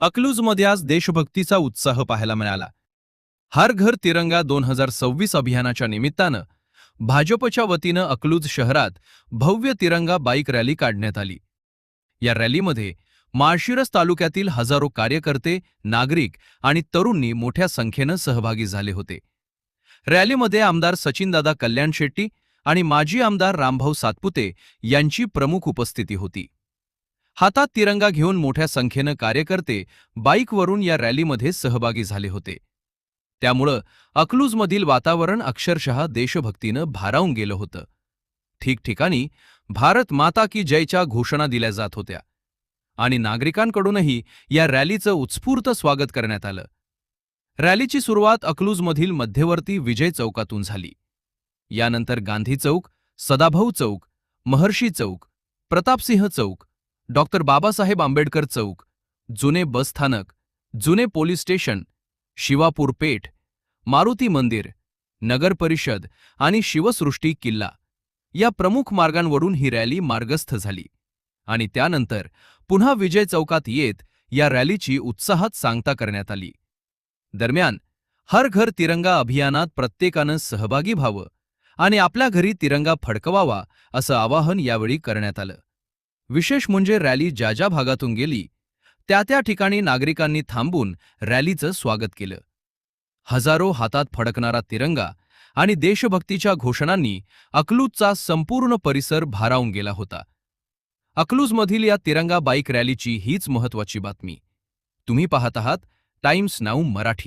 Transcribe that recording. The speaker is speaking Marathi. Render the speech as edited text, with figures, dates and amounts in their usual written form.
अकलूजमध्ये आज देशभक्तीचा उत्साह पाहायला मिळाला. हर घर तिरंगा 2026 अभियानाच्या निमित्तानं भाजपच्या वतीनं अकलूज शहरात भव्य तिरंगा बाईक रॅली काढण्यात आली. या रॅलीमध्ये माळशिरस तालुक्यातील हजारो कार्यकर्ते, नागरिक आणि तरुणांनी मोठ्या संख्येनं सहभागी झाले होते. रॅलीमध्ये आमदार सचिनदादा कल्याण शेट्टी आणि माजी आमदार रामभाऊ सातपुते यांची प्रमुख उपस्थिती होती. हातात तिरंगा घेऊन मोठ्या संख्येनं कार्यकर्ते बाईकवरून या रॅलीमध्ये सहभागी झाले होते. त्यामुळं अकलूजमधील वातावरण अक्षरशः देशभक्तीनं भारावून गेलं होतं. ठिकठिकाणी भारत माता की जयच्या घोषणा दिल्या जात होत्या आणि नागरिकांकडूनही या रॅलीचं उत्स्फूर्त स्वागत करण्यात आलं. रॅलीची सुरुवात अकलूजमधील मध्यवर्ती विजय चौकातून झाली. यानंतर गांधी चौक, सदाभाऊ चौक, महर्षी चौक, प्रतापसिंह चौक, डॉक्टर बाबासाहेब आंबेडकर चौक, जुने बस स्थानक, जुने पोलीस स्टेशन, शिवापूर पेठ, मारुती मंदिर, नगर परिषद आणि शिवसृष्टी किल्ला या प्रमुख मार्गांवरून ही रॅली मार्गस्थ झाली आणि त्यानंतर पुन्हा विजय चौकात येत या रॅलीची उत्साहात सांगता करण्यात आली. दरम्यान हर घर तिरंगा अभियानात प्रत्येकानं सहभागी व्हावं आणि आपल्या घरी तिरंगा फडकवावा असं आवाहन यावेळी करण्यात आलं. विशेष म्हणजे रॅली ज्या ज्या भागातून गेली त्या ठिकाणी नागरिकांनी थांबून रॅलीचं स्वागत केलं. हजारो हातात फडकणारा तिरंगा आणि देशभक्तीच्या घोषणांनी अकलूजचा संपूर्ण परिसर भारावून गेला होता. अकलूजमधील या तिरंगा बाईक रॅलीची हीच महत्त्वाची बातमी. तुम्ही पाहत आहात टाइम्स नाऊ मराठी.